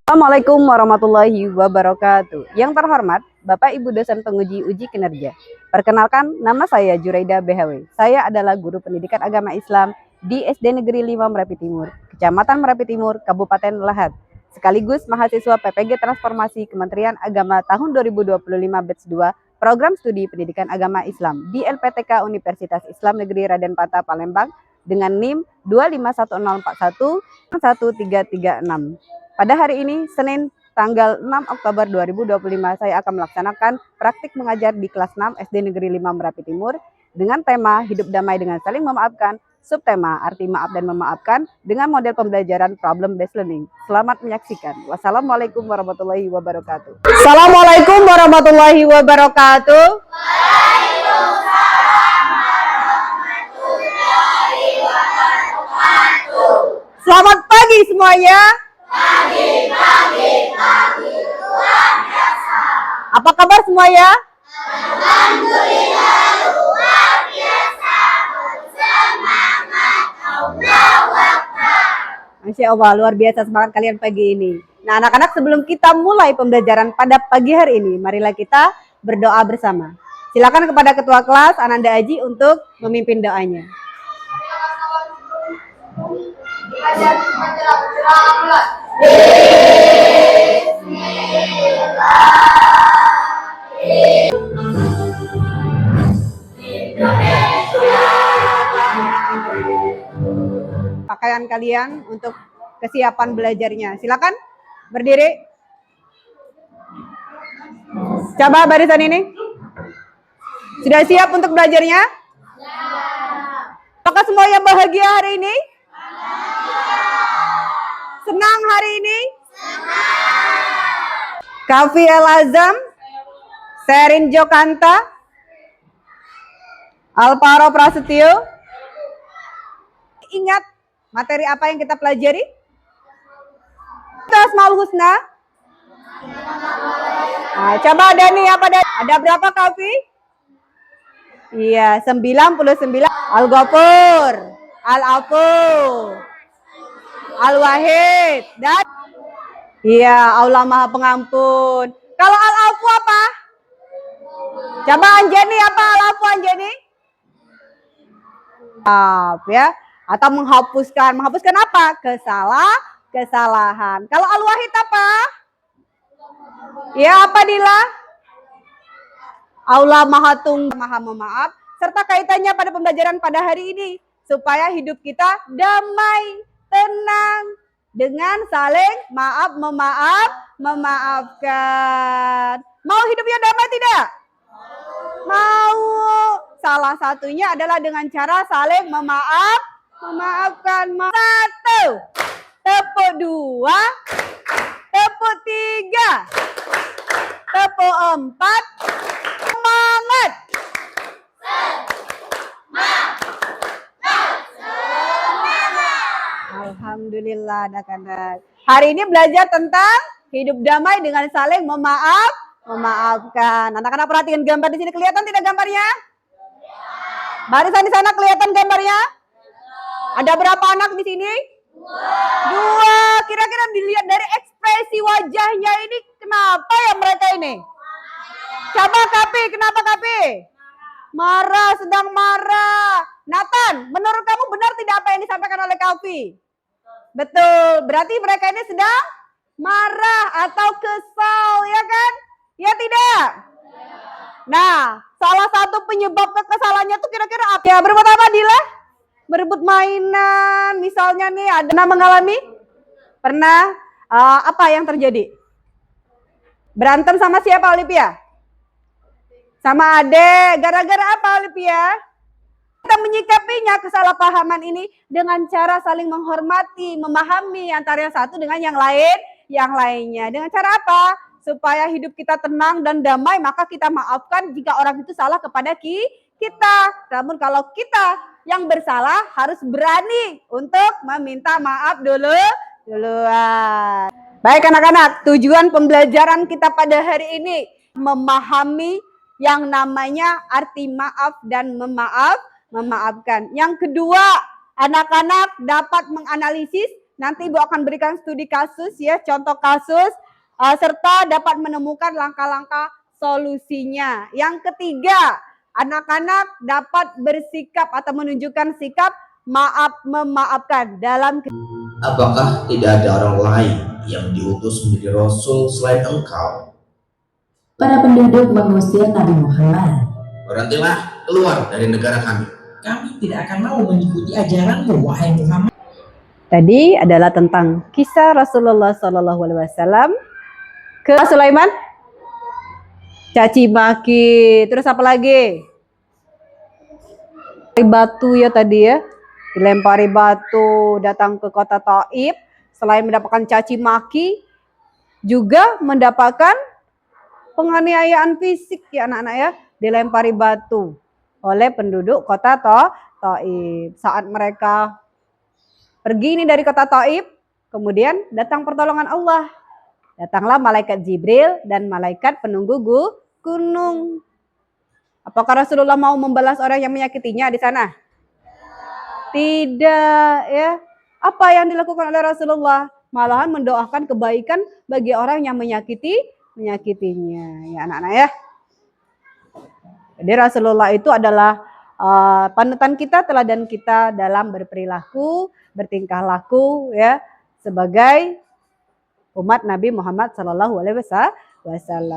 Assalamualaikum warahmatullahi wabarakatuh. Yang terhormat, Bapak Ibu dosen penguji uji kinerja. Perkenalkan, nama saya Juraida BHW. Saya adalah guru pendidikan agama Islam di SD Negeri 5 Merapi Timur, Kecamatan Merapi Timur, Kabupaten Lahat. Sekaligus mahasiswa PPG Transformasi Kementerian Agama tahun 2025 batch 2, Program Studi Pendidikan Agama Islam di LPTK Universitas Islam Negeri Raden Patah Palembang dengan NIM 2511041 1336. Pada hari ini, Senin, tanggal 6 Oktober 2025, saya akan melaksanakan praktik mengajar di kelas 6 SD Negeri 5 Merapi Timur dengan tema Hidup Damai dengan Saling Memaafkan, subtema Arti Maaf dan Memaafkan dengan model pembelajaran Problem Based Learning. Selamat menyaksikan. Wassalamualaikum warahmatullahi wabarakatuh. Assalamualaikum warahmatullahi wabarakatuh. Selamat pagi semuanya. Pagi, luar biasa. Apa kabar semuanya? Alhamdulillah luar biasa. Semangat Allah. Masya Allah, luar biasa semangat kalian pagi ini. Nah anak-anak, sebelum kita mulai pembelajaran pada pagi hari ini, marilah kita berdoa bersama. Silakan kepada Ketua Kelas Ananda Aji untuk memimpin doanya. Pakaian kalian untuk kesiapan belajarnya. Silakan berdiri. Coba barisan ini. Sudah siap untuk belajarnya? Apakah semuanya bahagia hari ini? Senang hari ini? Kafi El Azam, Serin Jokanta, Alparo Prasetyo. Ingat materi apa yang kita pelajari? Asmaul Husna. Nah, coba ada nih apa ada berapa Kafi? Iya, 99. Al-Ghafur, Al-Afu, Al-Wahid, dan iya, Allah Maha Pengampun. Kalau Al-Afu apa? Coba Anjani apa Al-Afu Anjani? Maaf ya. Atau menghapuskan. Menghapuskan apa? Kesalahan. Kalau Al-Wahid apa? Ya, apa Dila? Allah Maha Tunggal, Maha Memaaf, serta kaitannya pada pembelajaran pada hari ini, supaya hidup kita damai, tenang, dengan saling memaafkan. Mau hidupnya damai tidak? Mau. Salah satunya adalah dengan cara saling memaafkan. Satu, tepuk dua, tepuk tiga, tepuk empat. Semangat. Alhamdulillah anak-anak. Hari ini belajar tentang hidup damai dengan saling memaafkan. Anak-anak perhatikan gambar di sini, kelihatan tidak gambarnya? Barisan di sana kelihatan gambarnya? Ada berapa anak di sini? Dua. Kira-kira dilihat dari ekspresi wajahnya ini, kenapa ya mereka ini? Coba Kapi, kenapa Kapi? Marah, sedang marah. Nathan, menurut kamu benar tidak apa yang disampaikan oleh Kapi? Betul, berarti mereka ini sedang marah atau kesal, ya kan? Ya tidak? Nah, salah satu penyebab kekesalannya tuh kira-kira apa? Ya, berebut apa Dila? Berebut mainan, misalnya nih, ada pernah mengalami? Pernah? Apa yang terjadi? Berantem sama siapa Olivia? Sama adek. Gara-gara apa Olivia? Kita menyikapinya kesalahpahaman ini dengan cara saling menghormati, memahami antara yang satu dengan yang lainnya. Dengan cara apa? Supaya hidup kita tenang dan damai, maka kita maafkan jika orang itu salah kepada kita. Namun kalau kita yang bersalah harus berani untuk meminta maaf duluan. Baik anak-anak, tujuan pembelajaran kita pada hari ini memahami yang namanya arti maaf dan memaafkan. Yang kedua, anak-anak dapat menganalisis Nanti Ibu akan berikan studi kasus ya, contoh kasus, serta dapat menemukan langkah-langkah solusinya. Yang ketiga, anak-anak dapat bersikap atau menunjukkan sikap memaafkan dalam. Apakah tidak ada orang lain yang diutus menjadi Rasul selain engkau? Para penduduk mengusir Nabi Muhammad. Berhentilah keluar dari negara kami. Kami tidak akan mau mengikuti ajaranmu, wahai Muhammad. Tadi adalah tentang kisah Rasulullah SAW ke Sulaiman, caci maki, terus apa lagi? Batu ya tadi ya, dilempari batu, datang ke kota Taif, selain mendapatkan caci maki, juga mendapatkan penganiayaan fisik ya anak-anak ya, dilempari batu oleh penduduk kota Taif. Saat mereka pergi ini dari kota Taif, kemudian datang pertolongan Allah. Datanglah malaikat Jibril dan malaikat penunggu gunung. Apakah Rasulullah mau membalas orang yang menyakitinya di sana? Tidak ya. Apa yang dilakukan oleh Rasulullah? Malahan mendoakan kebaikan bagi orang yang menyakitinya. Ya anak-anak ya. Jadi Rasulullah itu adalah panutan kita, teladan kita dalam berperilaku, bertingkah laku ya sebagai umat Nabi Muhammad SAW.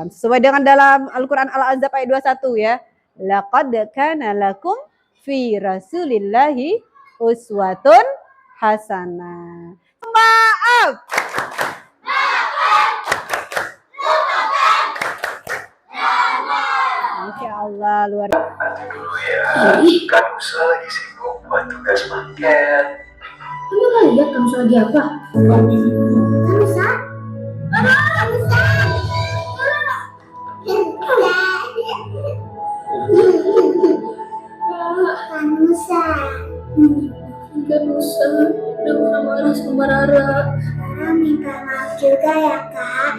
Sesuai dengan dalam Al-Quran Al-Ahzab ayat 21 ya. Laqad kana lakum fi Rasulillahi uswatun hasanah. Maaf. Masya Allah, luar biasa. Dulu ya, kan Musa lagi sibuk buat tugas paket. Kamu nggak lihat kamu lagi apa? Kamusa? Kamusa. Kamusa udah marah-marah sama Rara. Rara minta maaf juga ya kak.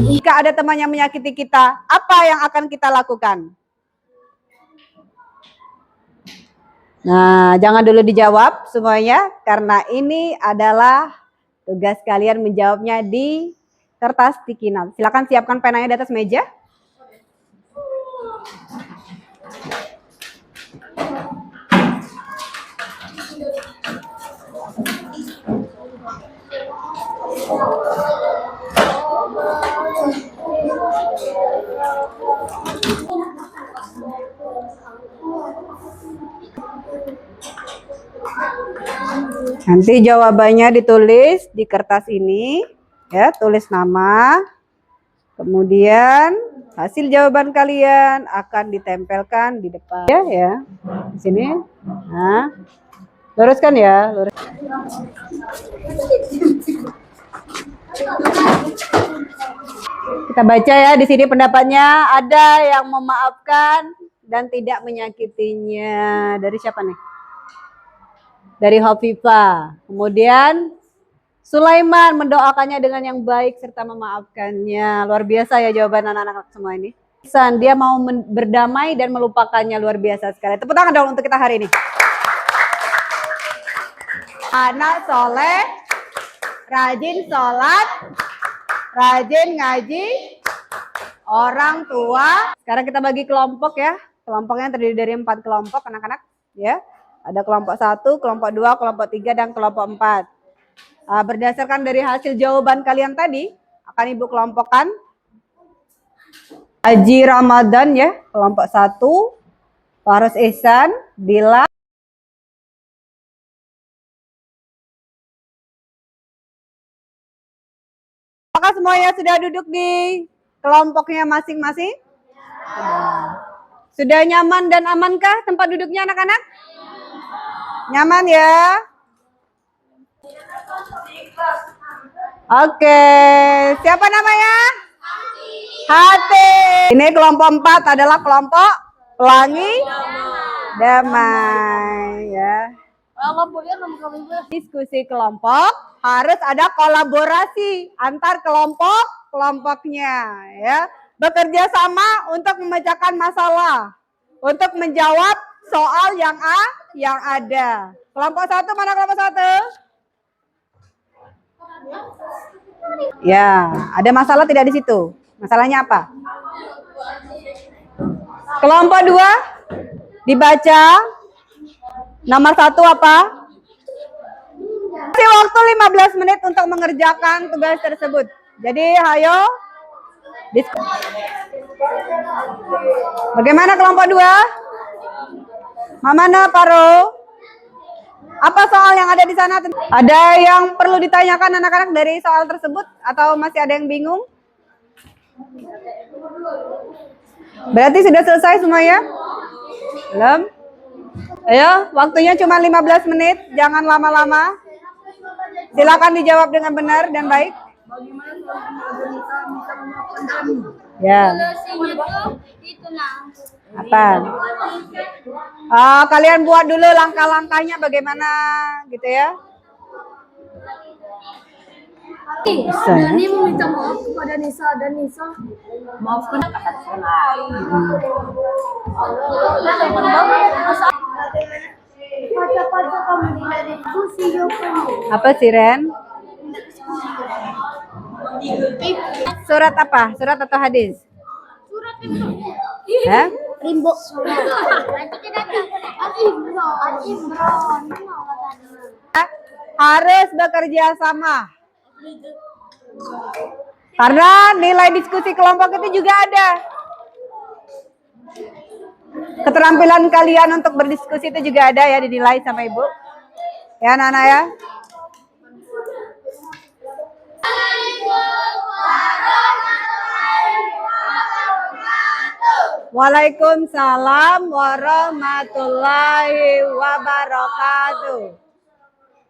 Jika ada teman yang menyakiti kita, apa yang akan kita lakukan? Nah, jangan dulu dijawab semuanya, karena ini adalah tugas kalian menjawabnya di kertas sticky note. Silakan siapkan penanya di atas meja. Nanti jawabannya ditulis di kertas ini, ya, tulis nama. Kemudian hasil jawaban kalian akan ditempelkan di depan, ya, di sini. Nah, luruskan ya, lurus. Kita baca ya di sini pendapatnya. Ada yang memaafkan dan tidak menyakitinya. Dari siapa nih? Dari Hafifah. Kemudian Sulaiman mendoakannya dengan yang baik serta memaafkannya. Luar biasa ya jawaban anak-anak semua ini. Dia mau berdamai dan melupakannya, luar biasa sekali. Tepuk tangan dong untuk kita hari ini. Anak soleh, rajin sholat, rajin ngaji, orang tua. Sekarang kita bagi kelompok ya. Kelompoknya terdiri dari 4 kelompok anak-anak ya. Ada kelompok 1, kelompok 2, kelompok 3, dan kelompok 4. Berdasarkan dari hasil jawaban kalian tadi, akan Ibu kelompokkan. Haji Ramadan ya, kelompok 1. Faros Ihsan, Dila. Apakah semuanya sudah duduk di kelompoknya masing-masing? Sudah nyaman dan amankah tempat duduknya anak-anak? Nyaman ya? Oke, siapa namanya? Hati. Ini kelompok 4 adalah kelompok pelangi damai ya. Diskusi kelompok harus ada kolaborasi antar kelompoknya ya. Bekerja sama untuk memecahkan masalah, untuk menjawab soal yang ada. Kelompok 1 mana kelompok 1? Ya, ada masalah tidak di situ? Masalahnya apa? Kelompok 2 dibaca. Nomor 1 apa? Kasih waktu 15 menit untuk mengerjakan tugas tersebut. Jadi, ayo. Bagaimana kelompok 2? Mamana Paro? Apa soal yang ada di sana? Ada yang perlu ditanyakan anak-anak dari soal tersebut? Atau masih ada yang bingung? Berarti sudah selesai semuanya? Belum? Ayo, waktunya cuma 15 menit. Jangan lama-lama. Silakan dijawab dengan benar dan baik. Ya. Apa? Kalian buat dulu langkah-langkahnya bagaimana gitu ya. Bisa, ya? Dani meminta maaf kepada Nisa dan Nisa Maafkan kata-kata kamu tidak diskusi jawabannya. Apa sih Ren? Surat apa? Surat atau hadis? Hah? Rimbo. Al-Imran. Harus bekerja sama. Karena nilai diskusi kelompok itu juga ada. Keterampilan kalian untuk berdiskusi itu juga ada ya, dinilai sama Ibu. Ya anak-anak ya. Waalaikumsalam warahmatullahi wabarakatuh.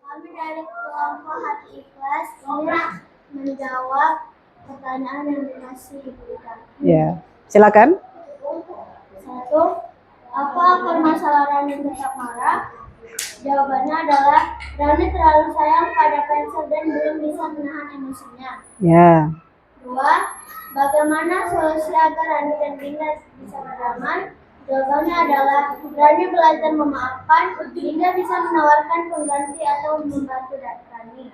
Kami dari kelompok Hati Ikhlas ingin menjawab pertanyaan yang dikasih berikan. Ya, silakan. 1. Apa akar masalah Rani tetap marah? Jawabannya adalah Rani terlalu sayang pada pensil dan belum bisa menahan emosinya. Ya. 2. Bagaimana solusi agar Rani dan Dinda bisa berdamai? Jawabannya adalah Rani belajar memaafkan, Dinda bisa menawarkan pengganti atau membantu Rani.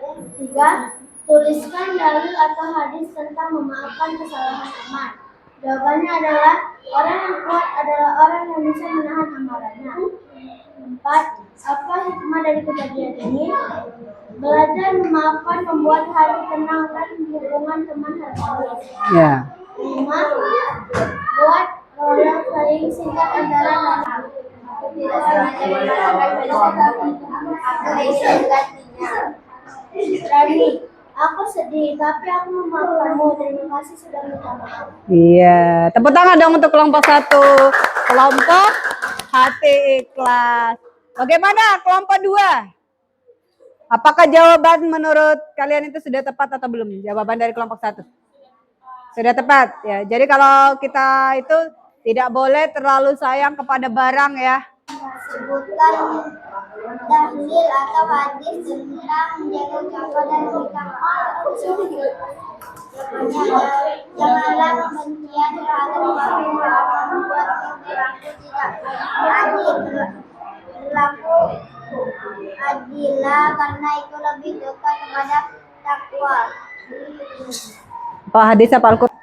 3. Tuliskan dalil atau hadis tentang memaafkan kesalahan teman. Jawabannya adalah orang yang kuat adalah orang yang bisa menahan amarahnya. 4. Apa hikmah dari kejadian ini? Belajar memaafkan membuat hati tenang dan hubungan teman harmonis. Ya. 5. Buat roller playing singkat antara anak. Aku tidak sengaja mengatakan Rani, aku sedih, tapi aku memaafkanmu. Terima kasih sudah minta maaf. Iya, tepuk tangan dong untuk kelompok 1. Kelompok Hati Ikhlas. Bagaimana kelompok 2? Apakah jawaban menurut kalian itu sudah tepat atau belum? Jawaban dari kelompok 1. Sudah tepat ya. Jadi kalau kita itu tidak boleh terlalu sayang kepada barang ya. Sebutkan dalil atau hadis tentang menjaga ucapan dan minta maaf. Janganlah kebencian terhadap orang yang membuat perilaku tidak adil. Berlaku adilah karena itu lebih dekat kepada takwa. Pak hadis apa Al-Quran?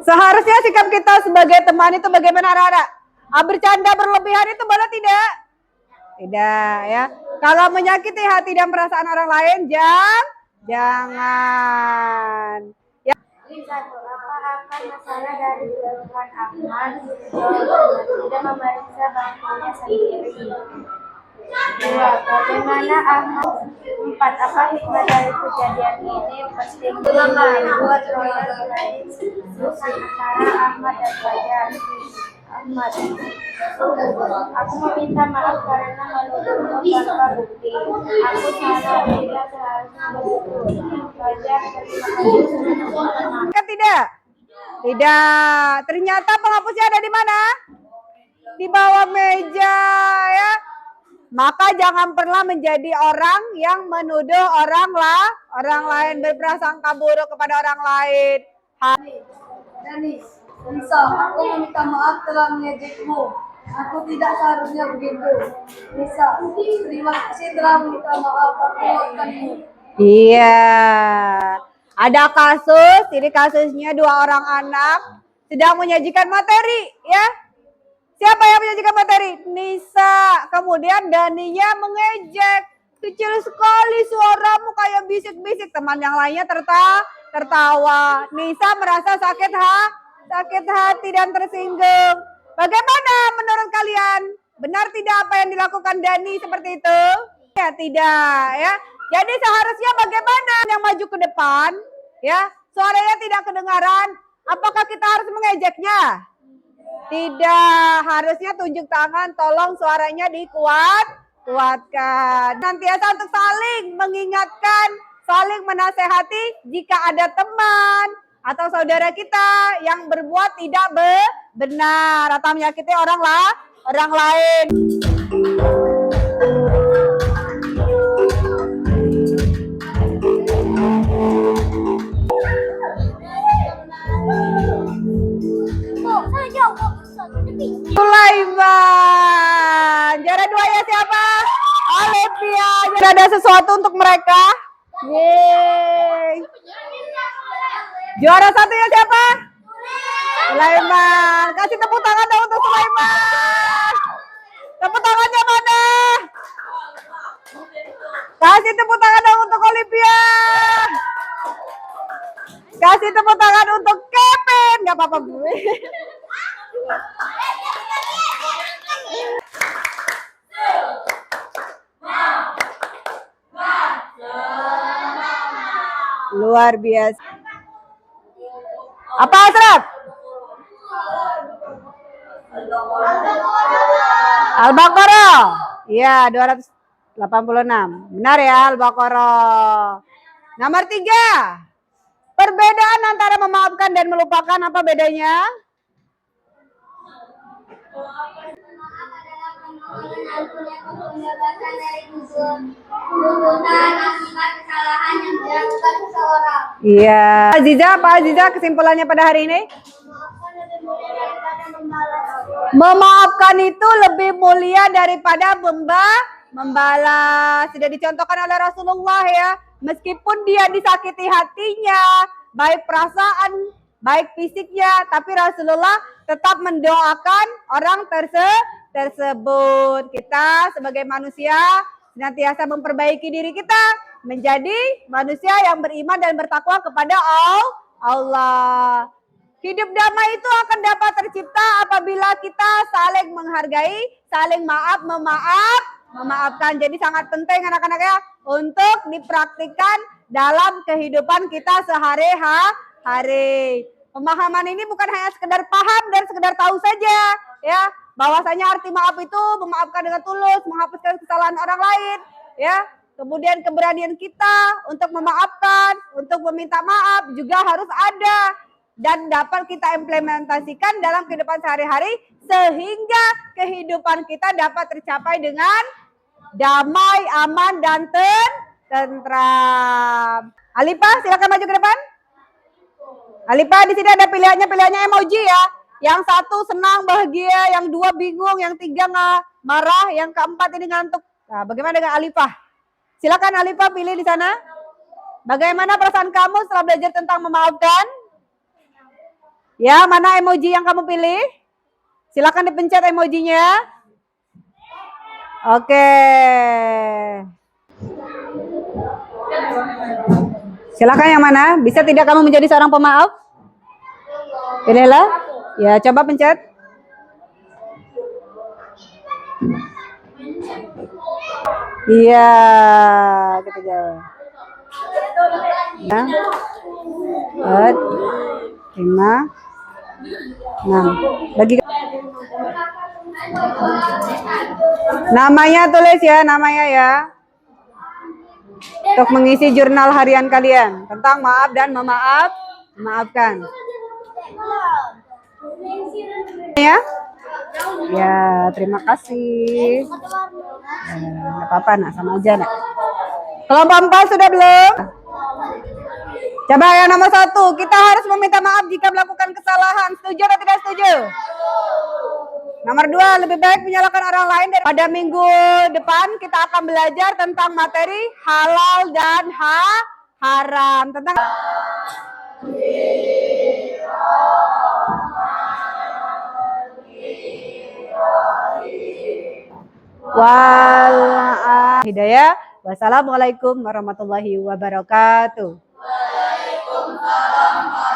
Seharusnya sikap kita sebagai teman itu bagaimana Rara? Bercanda berlebihan itu boleh tidak? Tidak ya. Kalau menyakiti hati dan perasaan orang lain, jangan. Ya. 1. Apa akan masalah dari keluhan Ahmad? Jawabannya tidak memeriksa bangkunya sendiri. 2. Bagaimana Ahmad? 4. Apa hikmah dari kejadian ini? Pastinya membuat roller playing antara Ahmad dan Fajar. Ahmad, aku meminta maaf karena menuduhmu tanpa bukti. Aku salah, tidak seharusnya begitu. Fajar, terima kasih sudah meminta maaf. Tidak. Tidak. Ternyata penghapusnya ada di mana? Di bawah meja ya. Maka jangan pernah menjadi orang yang menuduh orang lain, berprasangka buruk kepada orang lain. Dani, Nisa, aku meminta maaf telah mengejekmu. Aku tidak seharusnya begitu. Nisa, terima kasih telah meminta maaf. Aku maafkanmu. Iya. Ada kasus, ini kasusnya dua orang anak sedang menyajikan materi, ya. Siapa yang menyajikan materi? Nisa. Kemudian Daninya mengejek. Kecil sekali suaramu kayak bisik-bisik. Teman yang lainnya tertawa. Nisa merasa sakit hati dan tersinggung. Bagaimana menurut kalian? Benar tidak apa yang dilakukan Dani seperti itu? Ya tidak, ya. Jadi seharusnya bagaimana yang maju ke depan, ya? Suaranya tidak kedengaran. Apakah kita harus mengejeknya? Tidak, harusnya tunjuk tangan, tolong suaranya kuatkan. Nantiasa untuk saling mengingatkan, saling menasehati jika ada teman atau saudara kita yang berbuat tidak benar atau menyakiti orang lain. Sulaiman. Juara 2 ya siapa? Olivia. Ada sesuatu untuk mereka? Yeay. Juara 1 ya siapa? Sulaiman. Kasih tepuk tangan dong untuk Sulaiman. Tepuk tangannya mana? Kasih tepuk tangan dong untuk Olivia. Kasih tepuk tangan untuk Kevin. Gak apa-apa gue. Luar biasa. Apa Asraf? Al-Baqarah. Iya, 286. Benar ya, Al-Baqarah. Nomor 3. Perbedaan antara memaafkan dan melupakan, apa bedanya? Iya. Aziza, apa Aziza kesimpulannya pada hari ini? Memaafkan itu lebih mulia daripada membalas. Sudah dicontohkan oleh Rasulullah ya. Meskipun dia disakiti hatinya, baik perasaan, baik fisiknya, tapi Rasulullah tetap mendoakan orang tersebut. Kita sebagai manusia senantiasa memperbaiki diri kita menjadi manusia yang beriman dan bertakwa kepada Allah. Hidup damai itu akan dapat tercipta apabila kita saling menghargai, saling memaafkan. Jadi sangat penting anak-anak ya untuk dipraktikkan dalam kehidupan kita sehari-hari. Pemahaman ini bukan hanya sekedar paham dan sekedar tahu saja, ya. Bahwasanya arti maaf itu memaafkan dengan tulus, menghapuskan kesalahan orang lain, ya. Kemudian keberanian kita untuk memaafkan, untuk meminta maaf juga harus ada dan dapat kita implementasikan dalam kehidupan sehari-hari sehingga kehidupan kita dapat tercapai dengan damai, aman, dan tentram. Alipah, silakan maju ke depan. Alipah, di sini ada pilihannya emoji ya. Yang satu senang, bahagia, yang dua bingung, yang tiga marah, yang keempat ini ngantuk. Nah, bagaimana dengan Alipah? Silakan Alipah pilih di sana. Bagaimana perasaan kamu setelah belajar tentang memaafkan? Ya, mana emoji yang kamu pilih? Silakan dipencet emojinya. Oke. Silakan yang mana? Bisa tidak kamu menjadi seorang pemaaf? Pilihlah. Ya, coba pencet. Iya, kita jawab. Ya. 4, 5, 6. Bagi namanya tulis ya, namanya ya. Untuk mengisi jurnal harian kalian tentang maaf dan memaafkan. Ya. Ya, terima kasih. Enggak apa-apa, nak, sama aja, nak. Kelompok 4 sudah belum? Coba yang nomor 1, kita harus meminta maaf jika melakukan kesalahan. Setuju atau tidak setuju? Nomor 2, lebih baik menyalahkan orang lain daripada minggu depan kita akan belajar tentang materi halal dan haram. Tentang wal hidayah. Wassalamualaikum warahmatullahi wabarakatuh. Waalaikumsalam.